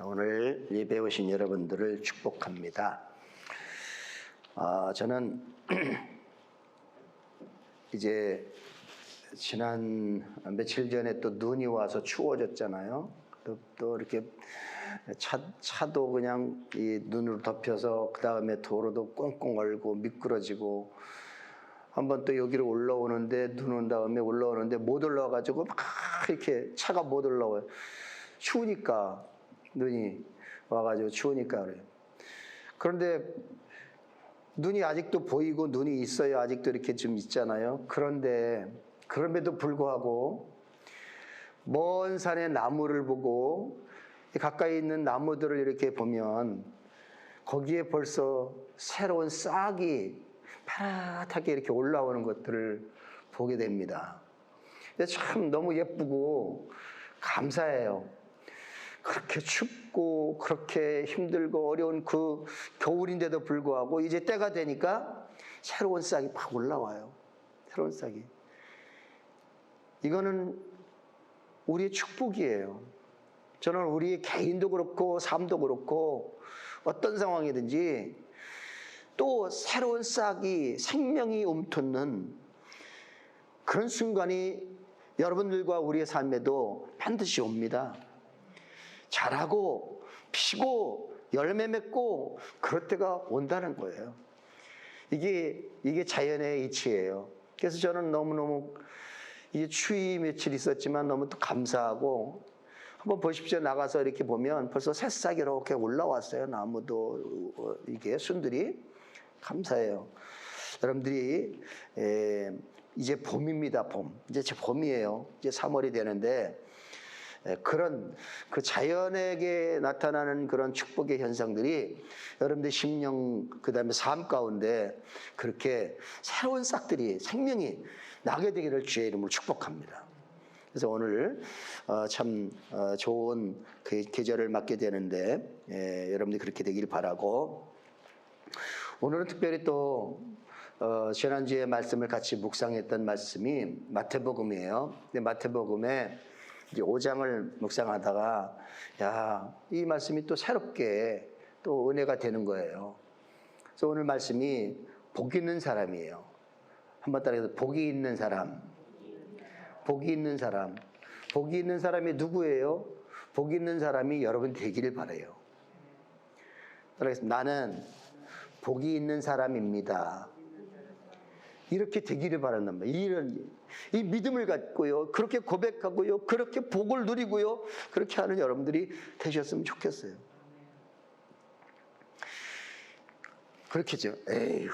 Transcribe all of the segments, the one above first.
오늘 예배 오신 여러분들을 축복합니다. 저는 이제 지난 며칠 전에 또 눈이 와서 추워졌잖아요. 또 이렇게 차도 그냥 이 눈으로 덮여서 그 다음에 도로도 꽁꽁 얼고 미끄러지고, 한번 또 여기로 올라오는데 눈 온 다음에 올라오는데 못 올라와가지고 막 이렇게 차가 못 올라와요. 추우니까, 눈이 와가지고 추우니까 그래요. 그런데 눈이 아직도 보이고 눈이 있어요. 아직도 이렇게 좀 있잖아요. 그런데 그럼에도 불구하고 먼 산의 나무를 보고 가까이 있는 나무들을 이렇게 보면 거기에 벌써 새로운 싹이 파랗게 이렇게 올라오는 것들을 보게 됩니다. 참 너무 예쁘고 감사해요. 그렇게 춥고 그렇게 힘들고 어려운 그 겨울인데도 불구하고 이제 때가 되니까 새로운 싹이 막 올라와요. 새로운 싹이. 이거는 우리의 축복이에요. 저는 우리 개인도 그렇고 삶도 그렇고 어떤 상황이든지 또 새로운 싹이 생명이 움트는 그런 순간이 여러분들과 우리의 삶에도 반드시 옵니다. 자라고 피고 열매 맺고 그럴 때가 온다는 거예요. 이게 자연의 이치예요. 그래서 저는 너무너무 이게 추위 며칠 있었지만 너무 또 감사하고, 한번 보십시오. 나가서 이렇게 보면 벌써 새싹이 이렇게 올라왔어요. 나무도 이게 순들이. 감사해요. 여러분들이 이제 봄입니다. 봄. 이제 봄이에요. 이제 3월이 되는데 그런 그 자연에게 나타나는 그런 축복의 현상들이 여러분들 심령 그다음에 삶 가운데 그렇게 새로운 싹들이 생명이 나게 되기를 주의 이름으로 축복합니다. 그래서 오늘 참 좋은 그 계절을 맞게 되는데 여러분들이 그렇게 되길 바라고, 오늘은 특별히 또 지난주에 말씀을 같이 묵상했던 말씀이 마태복음이에요. 근데 마태복음에 이제 5장을 묵상하다가 이 말씀이 또 새롭게 또 은혜가 되는 거예요. 그래서 오늘 말씀이 복 있는 사람이에요. 한번 따라해서 복이 있는 사람. 복이 있는 사람. 복이 있는 사람이 누구예요? 복이 있는 사람이 여러분 되기를 바라요. 따라하겠습니다. 나는 복이 있는 사람입니다. 이렇게 되기를 바란단 말이에요. 이 믿음을 갖고요, 그렇게 고백하고요, 그렇게 복을 누리고요, 그렇게 하는 여러분들이 되셨으면 좋겠어요. 그렇겠죠. 에휴,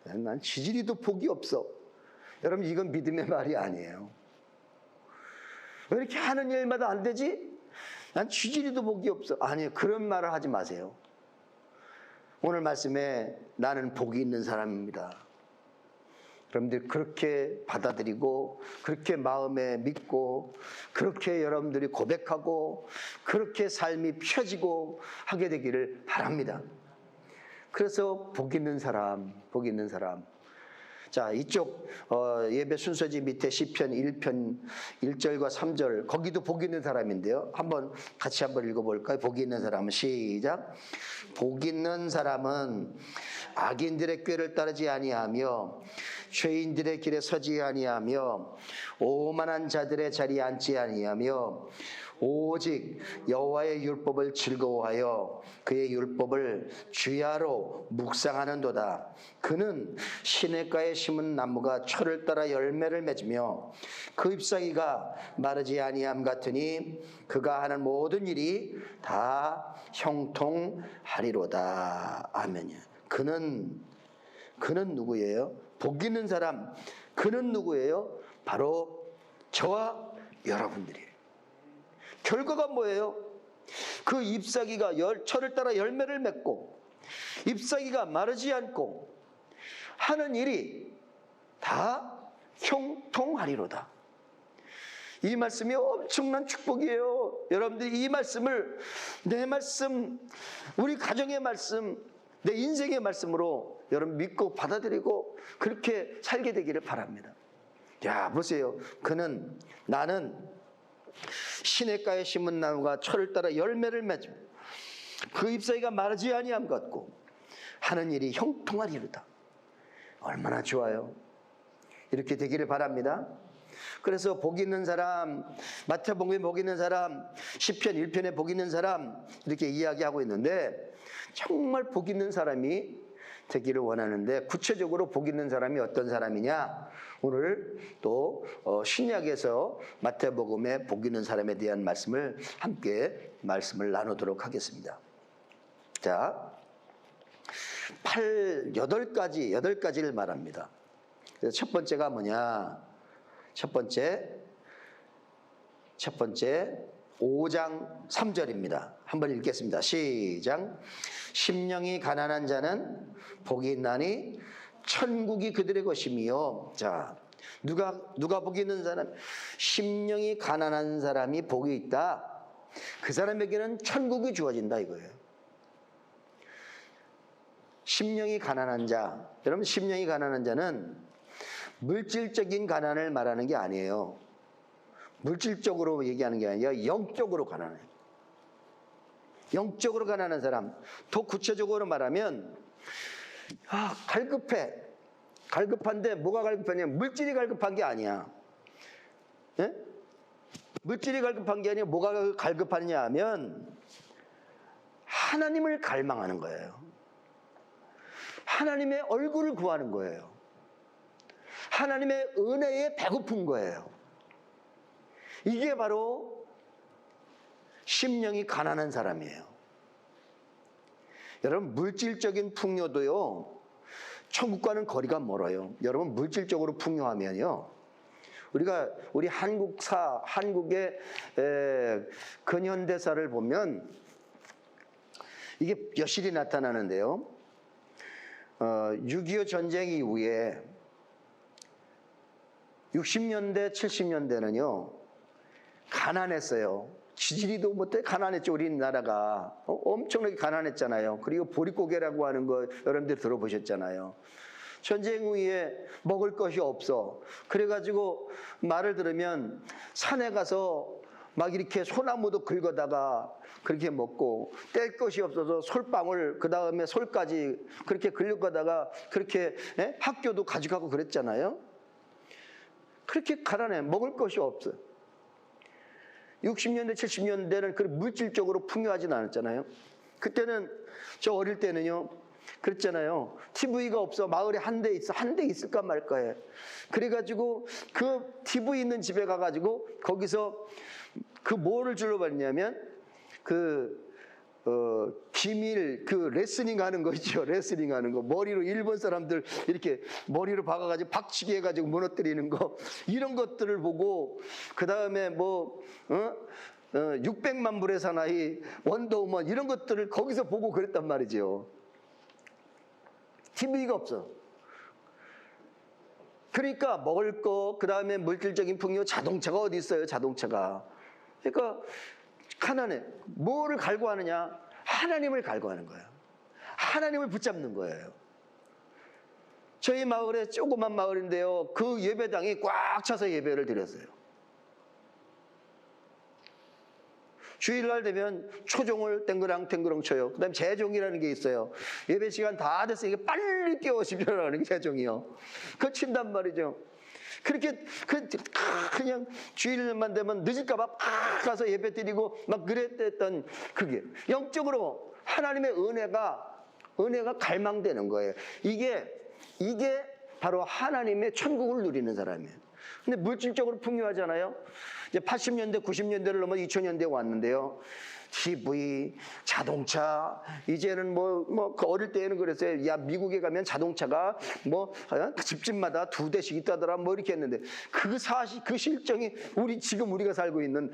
난 지지리도 복이 없어. 여러분, 이건 믿음의 말이 아니에요. 왜 이렇게 하는 일마다 안 되지? 난 지지리도 복이 없어. 아니요, 그런 말을 하지 마세요. 오늘 말씀에 나는 복이 있는 사람입니다. 여러분들 그렇게 받아들이고 그렇게 마음에 믿고 그렇게 여러분들이 고백하고 그렇게 삶이 펴지고 하게 되기를 바랍니다. 그래서 복 있는 사람, 복 있는 사람. 자, 이쪽 예배 순서지 밑에 시편 1편 1절과 3절, 거기도 복 있는 사람인데요. 같이 한번 읽어볼까요? 복 있는 사람은 시작. 복 있는 사람은 악인들의 꾀를 따르지 아니하며 죄인들의 길에 서지 아니하며 오만한 자들의 자리에 앉지 아니하며 오직 여호와의 율법을 즐거워하여 그의 율법을 주야로 묵상하는도다. 그는 시냇가에 심은 나무가 철을 따라 열매를 맺으며 그 잎사귀가 마르지 아니함 같으니 그가 하는 모든 일이 다 형통하리로다. 아멘이요. 그는 누구예요? 복 있는 사람. 그는 누구예요? 바로 저와 여러분들이에요. 결과가 뭐예요? 그 잎사귀가 철을 따라 열매를 맺고 잎사귀가 마르지 않고 하는 일이 다 형통하리로다. 이 말씀이 엄청난 축복이에요. 여러분들이 이 말씀을 내 말씀, 우리 가정의 말씀, 내 인생의 말씀으로 여러분 믿고 받아들이고 그렇게 살게 되기를 바랍니다. 야, 보세요. 나는 시냇가에 심은 나무가 철을 따라 열매를 맺음. 그 잎사귀가 마르지 아니함 같고 하는 일이 형통하리로다. 얼마나 좋아요. 이렇게 되기를 바랍니다. 그래서 복 있는 사람, 마태복음에 복 있는 사람, 시편 1편에 복 있는 사람 이렇게 이야기하고 있는데 정말 복 있는 사람이 되기를 원하는데 구체적으로 복 있는 사람이 어떤 사람이냐? 오늘 또 신약에서 마태복음에 복 있는 사람에 대한 말씀을 함께 말씀을 나누도록 하겠습니다. 자, 8가지를 말합니다. 그래서 첫 번째가 뭐냐? 첫 번째 5장 3절입니다. 한번 읽겠습니다. 시작. 심령이 가난한 자는 복이 있나니 천국이 그들의 것이며. 자, 누가 복이 있는 사람? 심령이 가난한 사람이 복이 있다. 그 사람에게는 천국이 주어진다 이거예요. 심령이 가난한 자. 여러분, 심령이 가난한 자는 물질적인 가난을 말하는 게 아니에요. 물질적으로 얘기하는 게 아니라 영적으로 가난해요. 영적으로 가난한 사람. 더 구체적으로 말하면 갈급해. 갈급한데 뭐가 갈급하냐면 물질이 갈급한 게 아니야. 예? 물질이 갈급한 게 아니라 뭐가 갈급하냐 하면 하나님을 갈망하는 거예요. 하나님의 얼굴을 구하는 거예요. 하나님의 은혜에 배고픈 거예요. 이게 바로 심령이 가난한 사람이에요. 여러분, 물질적인 풍요도요, 천국과는 거리가 멀어요. 여러분, 물질적으로 풍요하면요, 우리 한국의 근현대사를 보면 이게 여실히 나타나는데요. 6.25 전쟁 이후에 60년대, 70년대는요, 가난했어요. 지지리도 못해 가난했죠. 우리나라가 엄청나게 가난했잖아요. 그리고 보릿고개라고 하는 거 여러분들 들어보셨잖아요. 전쟁 후에 먹을 것이 없어. 그래가지고 말을 들으면 산에 가서 막 이렇게 소나무도 긁어다가 그렇게 먹고, 뗄 것이 없어서 솔방울, 그 다음에 솔까지 그렇게 긁어다가 그렇게 학교도 가져가고 그랬잖아요. 그렇게 가난해. 먹을 것이 없어. 60년대, 70년대는 그 물질적으로 풍요하진 않았잖아요. 그때는, 저 어릴 때는요, 그랬잖아요. TV가 없어. 마을에 한 대 있어. 한 대 있을까 말까해. 그래가지고 그 TV 있는 집에 가가지고 거기서 그 뭐를 주로 봤냐면 기밀, 레슬링 하는 거 있죠. 레슬링 하는 거. 머리로 일본 사람들 이렇게 머리로 박아가지고 박치기 해가지고 무너뜨리는 거. 이런 것들을 보고, 그 다음에 600만 불의 사나이, 원더우먼, 이런 것들을 거기서 보고 그랬단 말이죠. TV가 없어. 그러니까 먹을 거, 그 다음에 물질적인 풍요, 자동차가 어디 있어요, 자동차가. 그러니까 가난해. 뭐를 갈구하느냐? 하나님을 갈구하는 거예요. 하나님을 붙잡는 거예요. 저희 마을에 조그만 마을인데요, 그 예배당이 꽉 차서 예배를 드렸어요. 주일날 되면 초종을 땡그랑 쳐요. 그 다음에 재종이라는 게 있어요. 예배 시간 다 됐으니까 빨리 깨워주려는 게 재종이요. 그거 친단 말이죠. 그렇게 그냥 주일만 되면 늦을까봐 가서 예배 드리고 막 그랬던, 그게 영적으로 하나님의 은혜가 갈망되는 거예요. 이게 바로 하나님의 천국을 누리는 사람이에요. 근데 물질적으로 풍요하잖아요. 이제 80년대, 90년대를 넘어 2000년대에 왔는데요. TV, 자동차, 이제는 그 어릴 때에는 그랬어요. 야, 미국에 가면 자동차가 집집마다 2대씩 있다더라, 이렇게 했는데, 그 실정이 지금 우리가 살고 있는,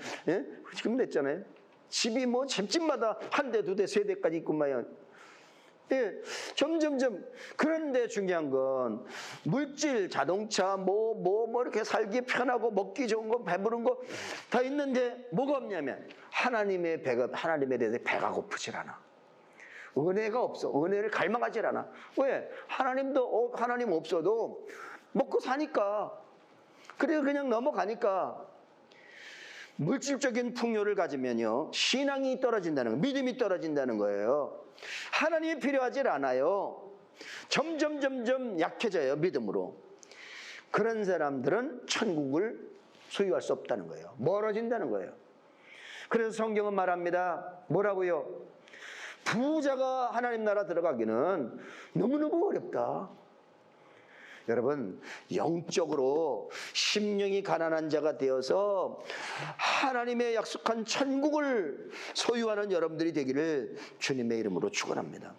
지금 됐잖아요. 집이 집집마다 1대, 2대, 3대까지 있구만요. 예, 점점점. 그런데 중요한 건 물질, 자동차, 이렇게 살기 편하고 먹기 좋은 거, 배부른 거 다 있는데 뭐가 없냐면 하나님에 대해서 배가 고프질 않아. 은혜가 없어. 은혜를 갈망하질 않아. 왜? 하나님 없어도 먹고 사니까. 그래서 그냥 넘어가니까. 물질적인 풍요를 가지면요, 신앙이 떨어진다는 거예요. 믿음이 떨어진다는 거예요. 하나님이 필요하지 않아요. 점점 약해져요, 믿음으로. 그런 사람들은 천국을 소유할 수 없다는 거예요. 멀어진다는 거예요. 그래서 성경은 말합니다. 뭐라고요? 부자가 하나님 나라 들어가기는 너무너무 어렵다. 여러분, 영적으로 심령이 가난한 자가 되어서 하나님의 약속한 천국을 소유하는 여러분들이 되기를 주님의 이름으로 축원합니다.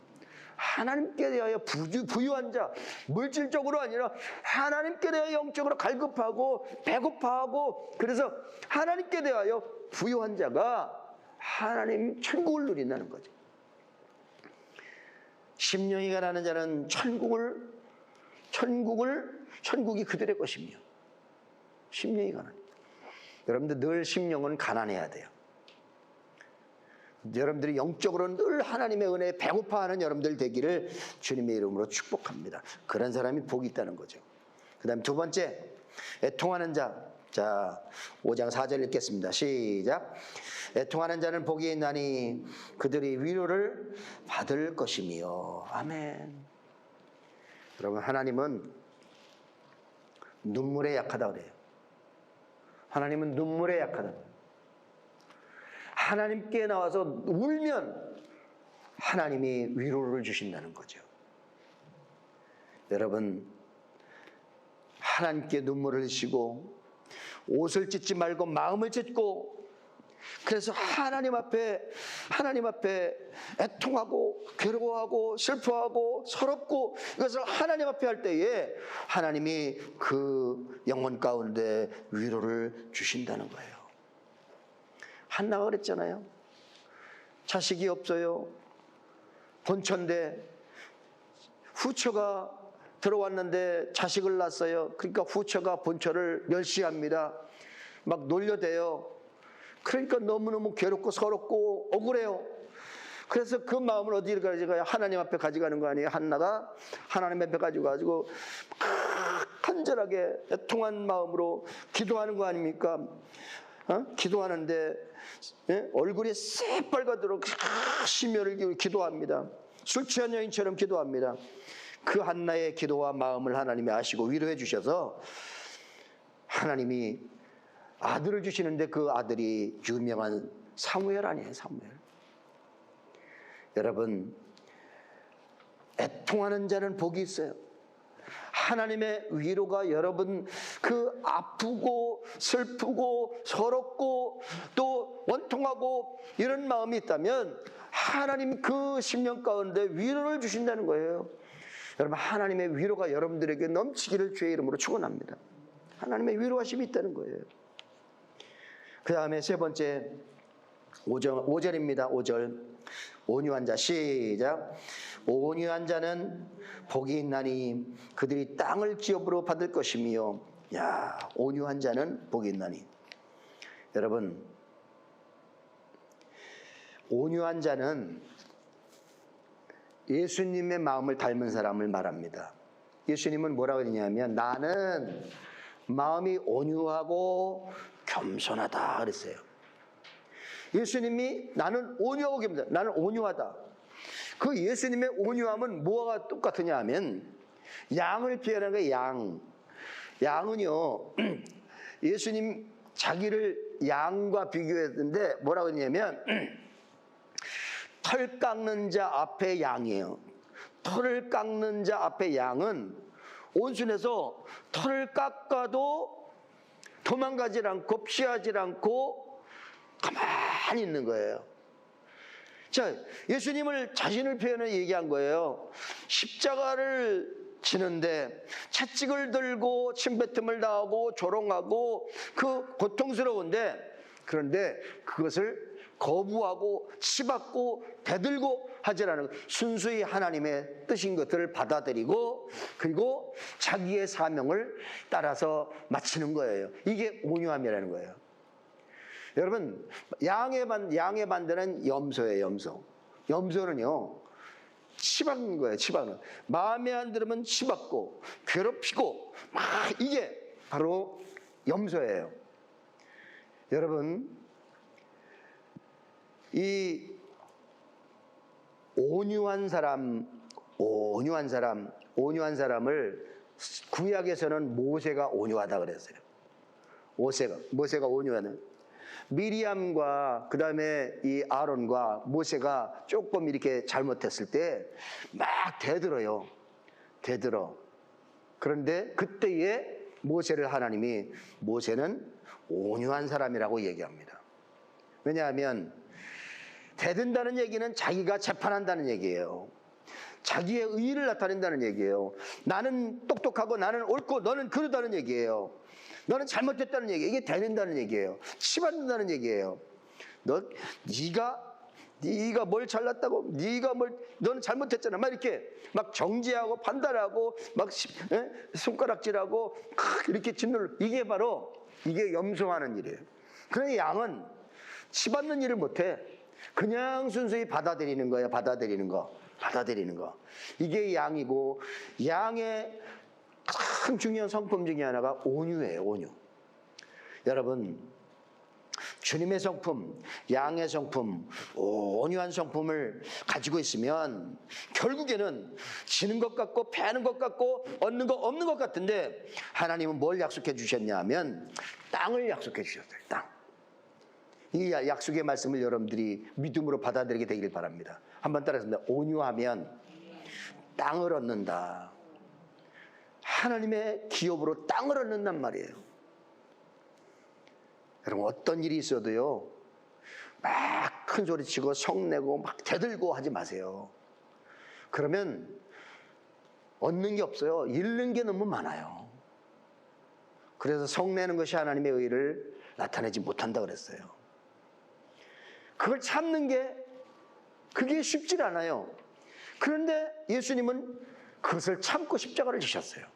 하나님께 대하여 부유한 자, 물질적으로 아니라 하나님께 대하여 영적으로 갈급하고 배고파하고, 그래서 하나님께 대하여 부유한 자가 하나님 천국을 누린다는 거죠. 심령이 가난한 자는 천국이 그들의 것이며, 심령이 가난. 여러분들 늘 심령은 가난해야 돼요. 여러분들이 영적으로 늘 하나님의 은혜에 배고파하는 여러분들 되기를 주님의 이름으로 축복합니다. 그런 사람이 복이 있다는 거죠. 그 다음 두 번째, 애통하는 자. 자, 5장 4절 읽겠습니다. 시작. 애통하는 자는 복이 있나니 그들이 위로를 받을 것이며. 아멘. 여러분, 하나님은 눈물에 약하다 그래요. 하나님은 눈물에 약하다. 하나님께 나와서 울면 하나님이 위로를 주신다는 거죠. 여러분, 하나님께 눈물을 흘리시고 옷을 찢지 말고 마음을 찢고, 그래서 하나님 앞에 애통하고 괴로워하고 슬퍼하고 서럽고, 이것을 하나님 앞에 할 때에 하나님이 그 영혼 가운데 위로를 주신다는 거예요. 한나가 그랬잖아요. 자식이 없어요. 본처인데 후처가 들어왔는데 자식을 낳았어요. 그러니까 후처가 본처를 멸시합니다. 막 놀려대요. 그러니까 너무너무 괴롭고 서럽고 억울해요. 그래서 그 마음을 어디로 가져가요? 하나님 앞에 가져가는 거 아니에요? 한나가 하나님 앞에 가지고 간절하게 애통한 마음으로 기도하는 거 아닙니까? 기도하는데 얼굴이 새빨갛도록 심혈을 기울여 기도합니다. 술 취한 여인처럼 기도합니다. 그 한나의 기도와 마음을 하나님이 아시고 위로해 주셔서 하나님이 아들을 주시는데, 그 아들이 유명한 사무엘 아니에요? 사무엘. 여러분, 애통하는 자는 복이 있어요. 하나님의 위로가 여러분 그 아프고 슬프고 서럽고 또 원통하고 이런 마음이 있다면 하나님 그 심령 가운데 위로를 주신다는 거예요. 여러분, 하나님의 위로가 여러분들에게 넘치기를 주의 이름으로 축원합니다. 하나님의 위로하심이 있다는 거예요. 그 다음에 세 번째 5절입니다. 5절. 온유한 자. 시작. 온유한 자는 복이 있나니 그들이 땅을 기업으로 받을 것이며. 야, 온유한 자는 복이 있나니. 여러분, 온유한 자는 예수님의 마음을 닮은 사람을 말합니다. 예수님은 뭐라고 했냐면 나는 마음이 온유하고 겸손하다 그랬어요. 예수님이 나는 온유하고 겸손하다. 나는 온유하다. 그 예수님의 온유함은 뭐가 똑같으냐 하면 양을 피하는 거예요. 양은요, 예수님 자기를 양과 비교했는데 뭐라고 했냐면 털 깎는 자 앞에 양이에요. 털을 깎는 자 앞에 양은 온순해서 털을 깎아도 도망가질 않고 피하질 않고 가만히 있는 거예요. 자, 예수님을 자신을 표현해 얘기한 거예요. 십자가를 지는데 채찍을 들고 침뱉음을 당하고 조롱하고 그 고통스러운데, 그런데 그것을 거부하고 치받고 대들고 하지 않은 순수히 하나님의 뜻인 것들을 받아들이고 그리고 자기의 사명을 따라서 마치는 거예요. 이게 온유함이라는 거예요. 여러분, 양의 반대는 염소예요. 염소는요 치받는 거예요. 치받는. 마음에 안 들으면 치받고 괴롭히고 막, 이게 바로 염소예요. 여러분, 이 온유한 사람을 구약에서는 모세가 온유하다 그랬어요. 모세가 온유하는. 미리암과 그 다음에 이 아론과 모세가 조금 이렇게 잘못했을 때 막 대들어요. 그런데 그때에 모세를 하나님이 모세는 온유한 사람이라고 얘기합니다. 왜냐하면 대든다는 얘기는 자기가 재판한다는 얘기예요. 자기의 의의를 나타낸다는 얘기예요. 나는 똑똑하고 나는 옳고 너는 그러다는 얘기예요. 너는 잘못됐다는 얘기예요. 이게 대든다는 얘기예요. 치받는다는 얘기예요. 네가 뭘 잘났다고, 너는 잘못했잖아. 막 이렇게 막 정죄하고 판단하고 막 손가락질하고 이렇게 짓눌러. 이게 염소하는 일이에요. 그런데 양은 치받는 일을 못해. 그냥 순수히 받아들이는 거예요. 받아들이는 거. 이게 양이고, 양의 가장 중요한 성품 중에 하나가 온유예요. 온유. 여러분, 주님의 성품, 양의 성품, 온유한 성품을 가지고 있으면 결국에는 지는 것 같고 패하는 것 같고 얻는 거 없는 것 같은데, 하나님은 뭘 약속해 주셨냐 하면 땅을 약속해 주셨어요. 땅. 이 약속의 말씀을 여러분들이 믿음으로 받아들이게 되길 바랍니다. 한번 따라해봅니다. 온유하면 땅을 얻는다. 하나님의 기업으로 땅을 얻는단 말이에요. 여러분, 어떤 일이 있어도요, 막 큰 소리치고 성내고 막 대들고 하지 마세요. 그러면 얻는 게 없어요. 잃는 게 너무 많아요. 그래서 성내는 것이 하나님의 의를 나타내지 못한다 그랬어요. 그걸 참는 게 그게 쉽지 않아요. 그런데 예수님은 그것을 참고 십자가를 지셨어요.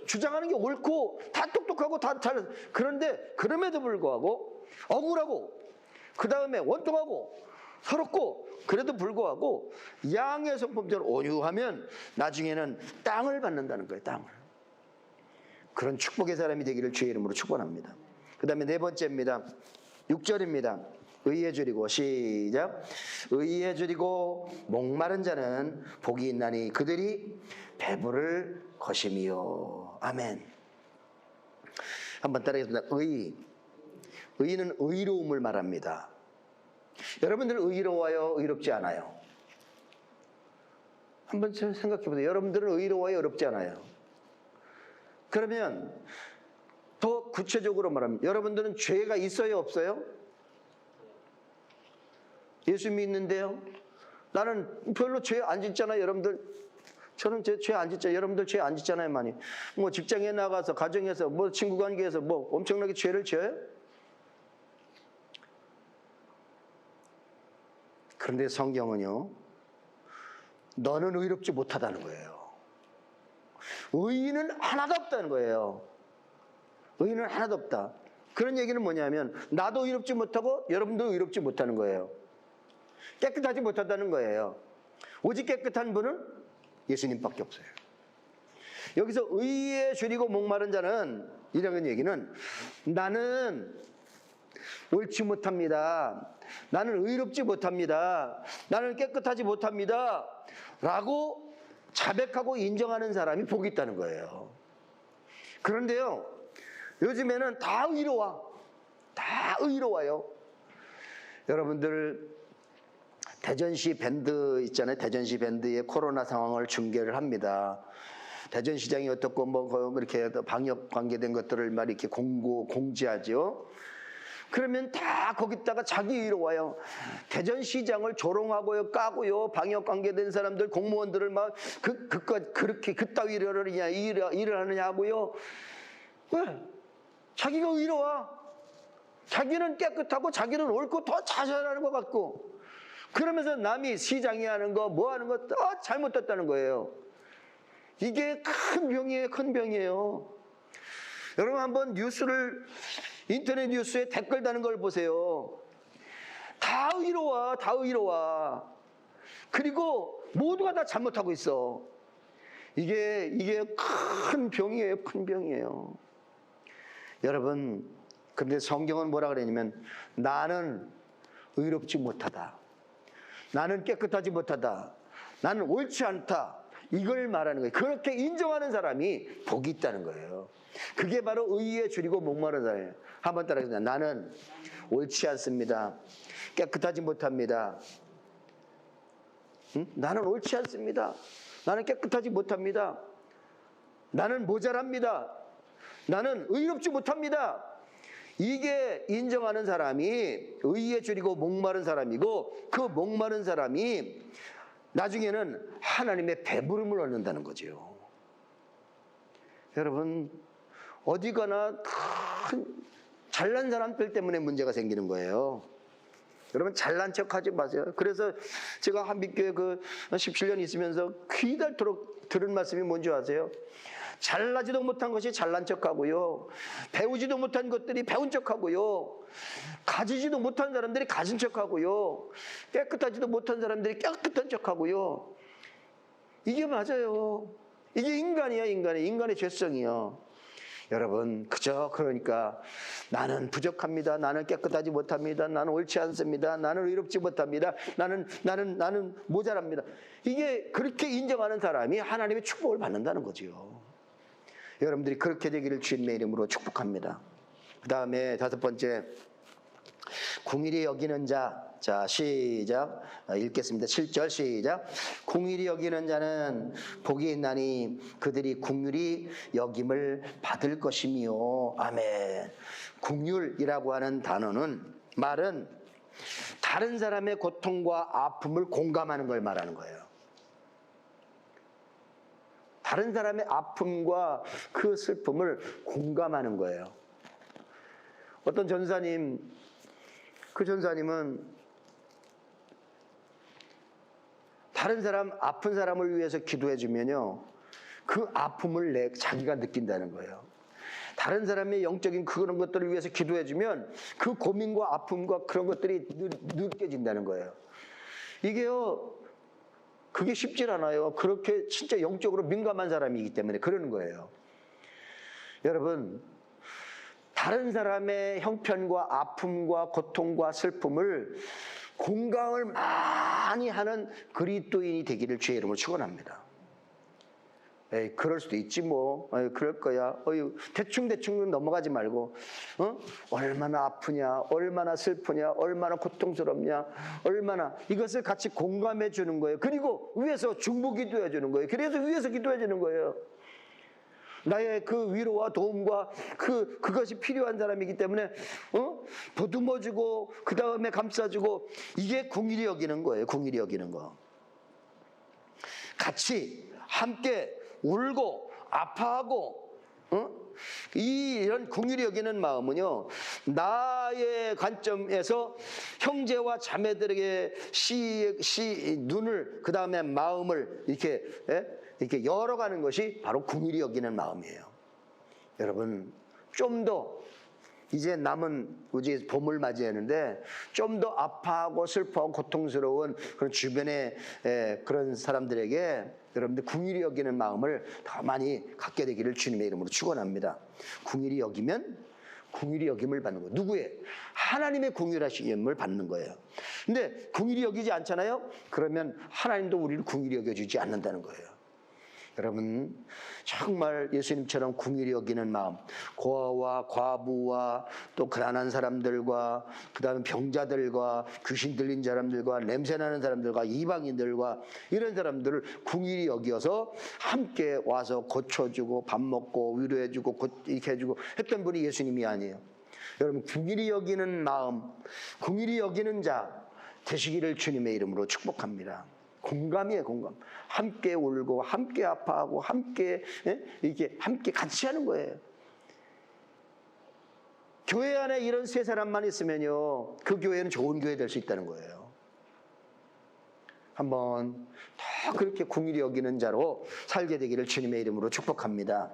주장하는 게 옳고 다 똑똑하고 다 잘, 그런데 그럼에도 불구하고 억울하고 그 다음에 원통하고 서럽고 그래도 불구하고 양의 성품처럼 온유하면 나중에는 땅을 받는다는 거예요. 땅을. 그런 축복의 사람이 되기를 주의 이름으로 축원합니다. 그 다음에 네 번째입니다. 6절입니다. 의에 줄이고, 시작. 의에 줄이고 목마른 자는 복이 있나니 그들이 배부를 것임이요. 아멘. 한번 따라하겠습니다. 의는 의로움을 말합니다. 여러분들 의로워요? 의롭지 않아요? 한번 생각해 보세요. 여러분들은 의로워요? 의롭지 않아요? 그러면 더 구체적으로 말하면 여러분들은 죄가 있어요? 없어요? 예수 믿는데요? 나는 별로 죄 안 짓잖아요. 여러분들, 저는 죄 안 짓잖아요. 여러분들 죄 안 짓잖아요. 많이. 뭐 직장에 나가서 가정에서 뭐 친구 관계에서 뭐 엄청나게 죄를 지어요? 그런데 성경은요, 너는 의롭지 못하다는 거예요. 의인은 하나도 없다는 거예요. 의인은 하나도 없다. 그런 얘기는 뭐냐면 나도 의롭지 못하고 여러분도 의롭지 못하는 거예요. 깨끗하지 못하다는 거예요. 오직 깨끗한 분은 예수님밖에 없어요. 여기서 의에 줄이고 목마른 자는, 이런 얘기는 나는 옳지 못합니다. 나는 의롭지 못합니다. 나는 깨끗하지 못합니다. 라고 자백하고 인정하는 사람이 복이 있다는 거예요. 그런데요, 요즘에는 다 의로워요. 여러분들, 대전시 밴드 있잖아요. 대전시 밴드의 코로나 상황을 중계를 합니다. 대전시장이 어떻고 뭐 이렇게 방역 관계된 것들을 막 이렇게 공지하죠. 그러면 다 거기다가 자기 의로워요. 대전시장을 조롱하고요, 까고요, 방역 관계된 사람들, 공무원들을 막 그렇게 그따위 일을 하느냐 하고요. 왜? 자기가 의로워. 자기는 깨끗하고 자기는 옳고 더 자잘하는 것 같고, 그러면서 남이 시장이 하는 거 뭐 하는 거 다 잘못됐다는 거예요. 이게 큰 병이에요. 여러분, 한번 인터넷 뉴스에 댓글 다는 걸 보세요. 다 의로워. 그리고 모두가 다 잘못하고 있어. 이게 큰 병이에요. 여러분, 근데 성경은 뭐라 그러냐면 나는 의롭지 못하다, 나는 깨끗하지 못하다, 나는 옳지 않다, 이걸 말하는 거예요. 그렇게 인정하는 사람이 복이 있다는 거예요. 그게 바로 의에 줄이고 목마른 사람이에요. 한번 따라해보세요. 나는 옳지 않습니다. 깨끗하지 못합니다. 응? 나는 옳지 않습니다. 나는 깨끗하지 못합니다. 나는 모자랍니다. 나는 의롭지 못합니다. 이게 인정하는 사람이 의에 줄이고 목마른 사람이고, 그 목마른 사람이 나중에는 하나님의 배부름을 얻는다는 거죠. 여러분, 어디 가나 잘난 사람들 때문에 문제가 생기는 거예요. 여러분, 잘난 척하지 마세요. 그래서 제가 한빛교회 17년 있으면서 귀달도록 들은 말씀이 뭔지 아세요? 잘나지도 못한 것이 잘난 척하고요, 배우지도 못한 것들이 배운 척하고요, 가지지도 못한 사람들이 가진 척하고요, 깨끗하지도 못한 사람들이 깨끗한 척하고요. 이게 맞아요. 이게 인간이야. 인간의 죄성이요. 여러분, 그러니까 나는 부족합니다, 나는 깨끗하지 못합니다, 나는 옳지 않습니다, 나는 의롭지 못합니다, 나는 모자랍니다. 이게 그렇게 인정하는 사람이 하나님의 축복을 받는다는 거죠. 여러분들이 그렇게 되기를 주님의 이름으로 축복합니다. 그 다음에 5번째, 궁일이 여기는 자. 자, 시작. 읽겠습니다. 7절 시작. 궁일이 여기는 자는 복이 있나니 그들이 궁률이 여김을 받을 것이며. 아멘. 궁률이라고 하는 말은 다른 사람의 고통과 아픔을 공감하는 걸 말하는 거예요. 다른 사람의 아픔과 그 슬픔을 공감하는 거예요. 어떤 전사님, 그 전사님은 다른 사람, 아픈 사람을 위해서 기도해 주면요, 그 아픔을 자기가 느낀다는 거예요. 다른 사람의 영적인 그런 것들을 위해서 기도해 주면 그 고민과 아픔과 그런 것들이 느껴진다는 거예요. 이게요, 그게 쉽질 않아요. 그렇게 진짜 영적으로 민감한 사람이기 때문에 그러는 거예요. 여러분, 다른 사람의 형편과 아픔과 고통과 슬픔을 공감을 많이 하는 그리스도인이 되기를 주의 이름으로 축원합니다. 에이, 그럴 수도 있지 뭐. 에이, 그럴 거야. 대충 넘어가지 말고, 얼마나 아프냐, 얼마나 슬프냐, 얼마나 고통스럽냐, 얼마나, 이것을 같이 공감해 주는 거예요. 그리고 위에서 중보 기도해 주는 거예요. 그래서 위에서 기도해 주는 거예요. 나의 그 위로와 도움과 그것이 필요한 사람이기 때문에 보듬어주고 그 다음에 감싸주고, 이게 궁일이 여기는 거예요. 궁일이 여기는 거. 같이 함께 울고 아파하고, 이런 궁일이 여기는 마음은요, 나의 관점에서 형제와 자매들에게 눈을, 그 다음에 마음을 이렇게 열어가는 것이 바로 궁일이 여기는 마음이에요. 여러분, 좀 더 이제 이제 봄을 맞이하는데 좀 더 아파하고 슬퍼하고 고통스러운 그런 주변의 그런 사람들에게 여러분들 궁일이 여기는 마음을 더 많이 갖게 되기를 주님의 이름으로 축원합니다. 궁일이 여기면 궁일이 여김을 받는 거예요. 누구의? 하나님의 궁일하심을 받는 거예요. 근데 궁일이 여기지 않잖아요? 그러면 하나님도 우리를 궁일이 여겨주지 않는다는 거예요. 여러분, 정말 예수님처럼 궁일이 여기는 마음, 고아와 과부와 또 가난한 사람들과 그 다음에 병자들과 귀신 들린 사람들과 냄새나는 사람들과 이방인들과 이런 사람들을 궁일이 여기어서 함께 와서 고쳐주고 밥 먹고 위로해주고 이렇게 해주고 했던 분이 예수님이 아니에요. 여러분, 궁일이 여기는 마음, 궁일이 여기는 자 되시기를 주님의 이름으로 축복합니다. 공감이에요, 공감. 함께 울고, 함께 아파하고, 함께, 이렇게 함께 같이 하는 거예요. 교회 안에 이런 세 사람만 있으면요, 그 교회는 좋은 교회 될 수 있다는 거예요. 한번 더 그렇게 궁일이 여기는 자로 살게 되기를 주님의 이름으로 축복합니다.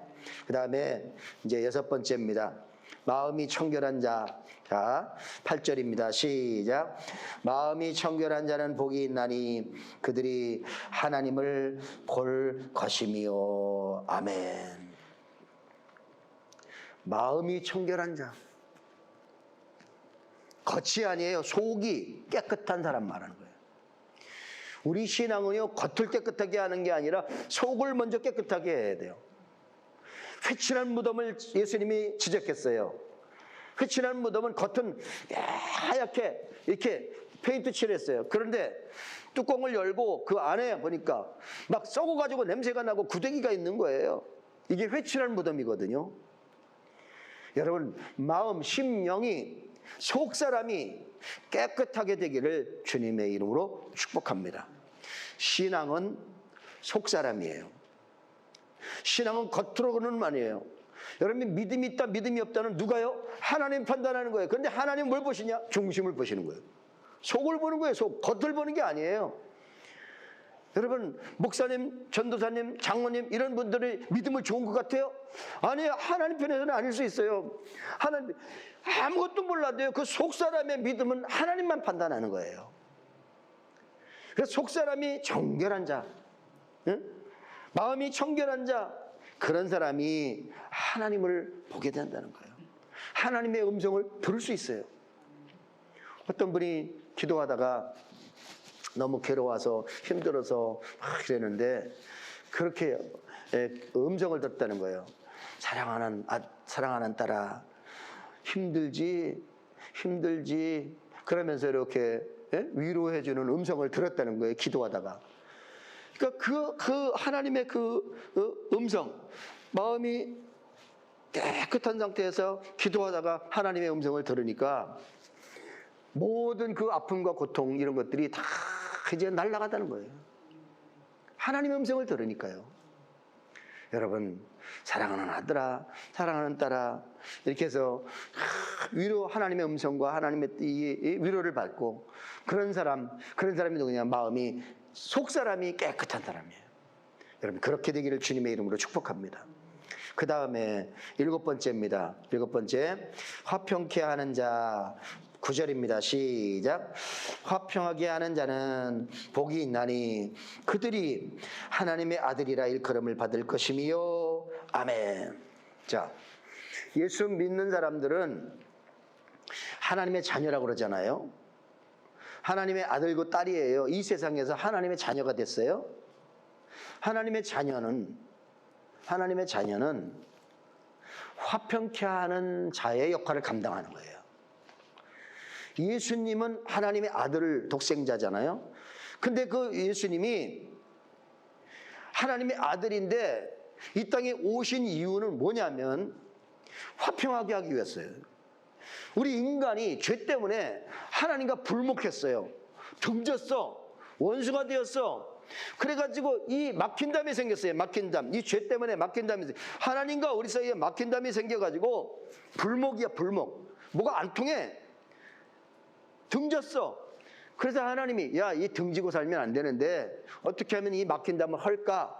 그 다음에 이제 6번째입니다. 마음이 청결한 자. 자, 8절입니다. 시작. 마음이 청결한 자는 복이 있나니 그들이 하나님을 볼 것이며. 아멘. 마음이 청결한 자. 겉이 아니에요. 속이 깨끗한 사람 말하는 거예요. 우리 신앙은요, 겉을 깨끗하게 하는 게 아니라 속을 먼저 깨끗하게 해야 돼요. 회칠한 무덤을 예수님이 지적했어요. 회칠한 무덤은 겉은 하얗게 이렇게 페인트 칠했어요. 그런데 뚜껑을 열고 그 안에 보니까 막 썩어가지고 냄새가 나고 구더기가 있는 거예요. 이게 회칠한 무덤이거든요. 여러분, 마음, 심령이, 속사람이 깨끗하게 되기를 주님의 이름으로 축복합니다. 신앙은 속사람이에요. 신앙은 겉으로는 아니에요. 여러분, 믿음이 있다 믿음이 없다는 누가요? 하나님 판단하는 거예요. 그런데 하나님 뭘 보시냐? 중심을 보시는 거예요. 속을 보는 거예요. 속. 겉을 보는 게 아니에요. 여러분, 목사님, 전도사님, 장로님 이런 분들이 믿음을 좋은 것 같아요? 아니에요. 하나님 편에서는 아닐 수 있어요. 하나님 아무것도 몰라도요, 그 속사람의 믿음은 하나님만 판단하는 거예요. 그래서 속사람이 정결한 자, 응? 마음이 청결한 자, 그런 사람이 하나님을 보게 된다는 거예요. 하나님의 음성을 들을 수 있어요. 어떤 분이 기도하다가 너무 괴로워서 힘들어서 막 이랬는데 그렇게 음성을 듣다는 거예요. 사랑하는 딸아, 힘들지 그러면서 이렇게 위로해주는 음성을 들었다는 거예요. 기도하다가. 그러니까 그 하나님의 그 음성, 마음이 깨끗한 상태에서 기도하다가 하나님의 음성을 들으니까 모든 그 아픔과 고통 이런 것들이 다 이제 날아가다는 거예요. 하나님의 음성을 들으니까요. 여러분, 사랑하는 아들아, 사랑하는 딸아, 이렇게 해서 하나님의 음성과 하나님의 이 위로를 받고 그런 사람이 누구냐? 마음이, 속사람이 깨끗한 사람이에요. 여러분, 그렇게 되기를 주님의 이름으로 축복합니다. 그 다음에 7번째입니다. 7번째, 화평케 하는 자. 9절입니다. 시작. 화평하게 하는 자는 복이 있나니 그들이 하나님의 아들이라 일컬음을 받을 것이미요. 아멘. 자, 예수 믿는 사람들은 하나님의 자녀라고 그러잖아요. 하나님의 아들고 딸이에요. 이 세상에서 하나님의 자녀가 됐어요. 하나님의 자녀는 화평케 하는 자의 역할을 감당하는 거예요. 예수님은 하나님의 아들 독생자잖아요. 근데 그 예수님이 하나님의 아들인데 이 땅에 오신 이유는 뭐냐면 화평하게 하기 위해서요. 우리 인간이 죄 때문에 하나님과 불목했어요. 등졌어. 원수가 되었어. 그래가지고 이 막힌담이 생겼어요. 막힌담. 이 죄 때문에 막힌담이 생겼어요. 하나님과 우리 사이에 막힌담이 생겨가지고 불목이야, 불목. 뭐가 안 통해. 등졌어. 그래서 하나님이 야, 이 등지고 살면 안 되는데 어떻게 하면 이 막힌 담을 헐까?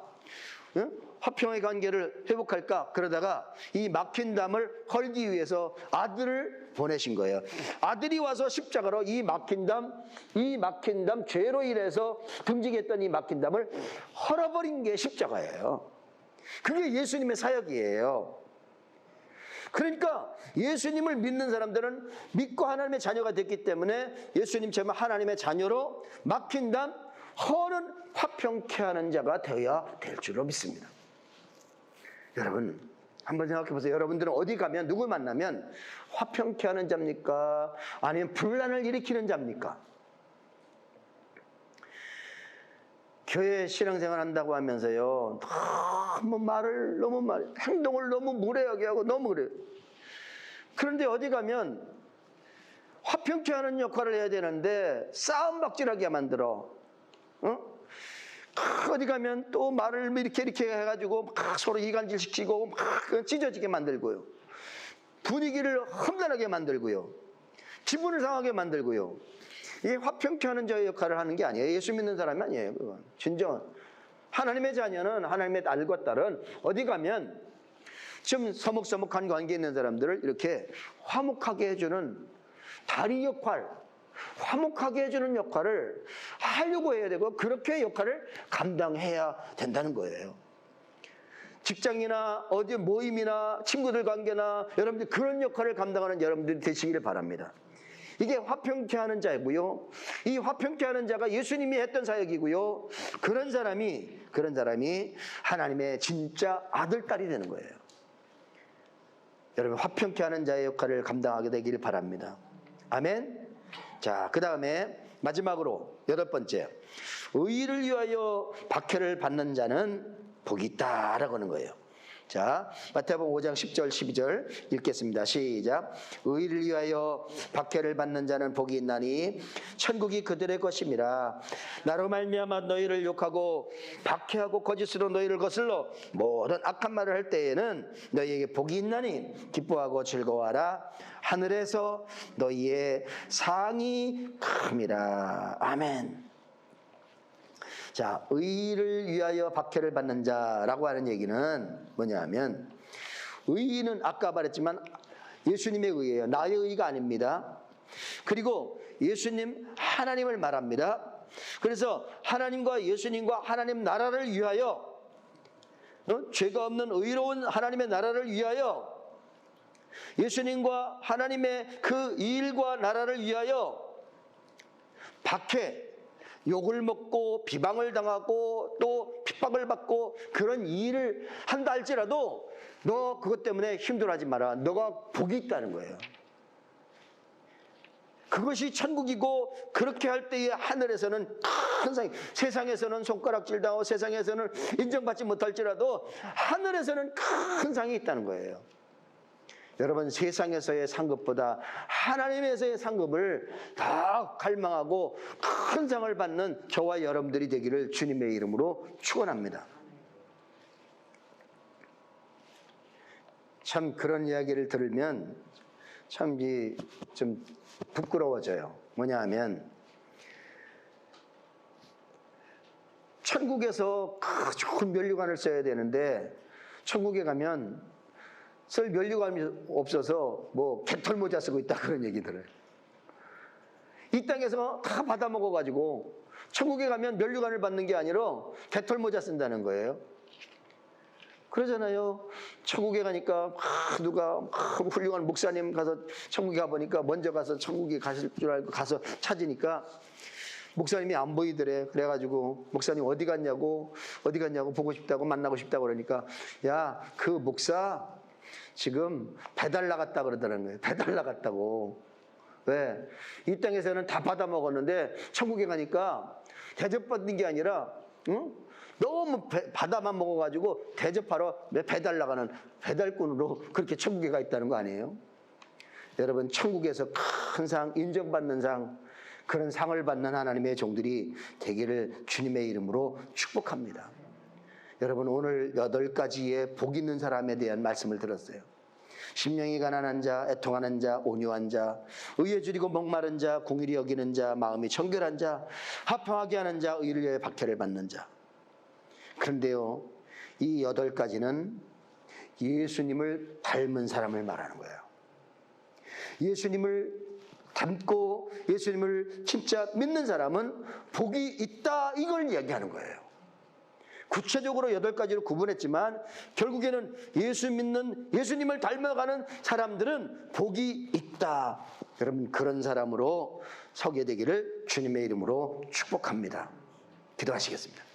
응? 화평의 관계를 회복할까? 그러다가 이 막힌 담을 헐기 위해서 아들을 보내신 거예요. 아들이 와서 십자가로 이 막힌 담 죄로 인해서 등지게 했던 이 막힌 담을 헐어버린 게 십자가예요. 그게 예수님의 사역이에요. 그러니까 예수님을 믿는 사람들은 믿고 하나님의 자녀가 됐기 때문에 예수님처럼 하나님의 자녀로 막힌 담 허는 화평케 하는 자가 되어야 될 줄로 믿습니다. 여러분, 한번 생각해 보세요. 여러분들은 어디 가면 누구 만나면 화평케 하는 자입니까? 아니면 분란을 일으키는 자입니까? 교회 신앙생활 한다고 하면서요, 행동을 너무 무례하게 하고 너무 그래요. 그런데 어디 가면 화평케 하는 역할을 해야 되는데 싸움박질하게 만들어. 어디 가면 또 말을 이렇게 해가지고 막 서로 이간질시키고 막 찢어지게 만들고요. 분위기를 험난하게 만들고요. 기분을 상하게 만들고요. 이게 화평케 하는 자의 역할을 하는 게 아니에요. 예수 믿는 사람이 아니에요. 그건. 진정 하나님의 자녀는, 하나님의 딸과 딸은 어디 가면 좀 서먹서먹한 관계에 있는 사람들을 이렇게 화목하게 해주는 다리 역할, 화목하게 해주는 역할을 하려고 해야 되고 그렇게 역할을 감당해야 된다는 거예요. 직장이나 어디 모임이나 친구들 관계나 여러분들 그런 역할을 감당하는 여러분들이 되시기를 바랍니다. 이게 화평케 하는 자이고요. 이 화평케 하는 자가 예수님이 했던 사역이고요. 그런 사람이 하나님의 진짜 아들, 딸이 되는 거예요. 여러분, 화평케 하는 자의 역할을 감당하게 되길 바랍니다. 아멘. 자, 그 다음에 마지막으로 8번째, 의를 위하여 박해를 받는 자는 복이 있다라고 하는 거예요. 자, 마태복음 5장 10절 12절 읽겠습니다. 시작. 의를 위하여 박해를 받는 자는 복이 있나니 천국이 그들의 것임이라. 나로 말미암아 너희를 욕하고 박해하고 거짓으로 너희를 거슬러 모든 악한 말을 할 때에는 너희에게 복이 있나니 기뻐하고 즐거워하라. 하늘에서 너희의 상이 큼이라. 아멘. 자, 의를 위하여 박해를 받는 자라고 하는 얘기는 뭐냐 하면, 의는 아까 말했지만 예수님의 의예요. 나의 의가 아닙니다. 그리고 예수님, 하나님을 말합니다. 그래서 하나님과 예수님과 하나님 나라를 위하여, 죄가 없는 의로운 하나님의 나라를 위하여, 예수님과 하나님의 그 일과 나라를 위하여 박해, 욕을 먹고 비방을 당하고 또 핍박을 받고 그런 일을 한다 할지라도 너 그것 때문에 힘들어하지 마라. 너가 복이 있다는 거예요. 그것이 천국이고, 그렇게 할 때에 하늘에서는 큰 상, 세상에서는 손가락질 당하고 세상에서는 인정받지 못할지라도 하늘에서는 큰 상이 있다는 거예요. 여러분, 세상에서의 상급보다 하나님에서의 상급을 더 갈망하고 큰 상을 받는 저와 여러분들이 되기를 주님의 이름으로 축원합니다. 참 그런 이야기를 들으면 참 좀 부끄러워져요. 뭐냐 하면, 천국에서 좋은 면류관을 써야 되는데 천국에 가면 쓸 면류관이 없어서 뭐 개털모자 쓰고 있다, 그런 얘기 들어요. 이 땅에서 다 받아먹어가지고 천국에 가면 면류관을 받는 게 아니라 개털모자 쓴다는 거예요. 그러잖아요. 천국에 가니까 누가 훌륭한 목사님 가서 천국에 가보니까 먼저 가서 천국에 가실 줄 알고 가서 찾으니까 목사님이 안 보이더래. 그래가지고 목사님 어디 갔냐고 보고 싶다고, 만나고 싶다고 그러니까, 야, 그 목사 지금 배달 나갔다 그러더라는 거예요. 배달 나갔다고. 왜? 이 땅에서는 다 받아먹었는데 천국에 가니까 대접받는 게 아니라, 응? 너무 받아만 먹어가지고 대접하러 배달 나가는 배달꾼으로 그렇게 천국에 가 있다는 거 아니에요? 여러분, 천국에서 큰 상, 인정받는 상, 그런 상을 받는 하나님의 종들이 되기를 주님의 이름으로 축복합니다. 여러분, 오늘 8가지의 복 있는 사람에 대한 말씀을 들었어요. 심령이 가난한 자, 애통하는 자, 온유한 자, 의에 줄이고 목마른 자, 공의를 여기는 자, 마음이 정결한 자, 화평하게 하는 자, 의를 위해 박해를 받는 자. 그런데요, 이 8가지는 예수님을 닮은 사람을 말하는 거예요. 예수님을 닮고 예수님을 진짜 믿는 사람은 복이 있다, 이걸 이야기하는 거예요. 구체적으로 8가지로 구분했지만 결국에는 예수님을 닮아가는 사람들은 복이 있다. 여러분, 그런 사람으로 서게 되기를 주님의 이름으로 축복합니다. 기도하시겠습니다.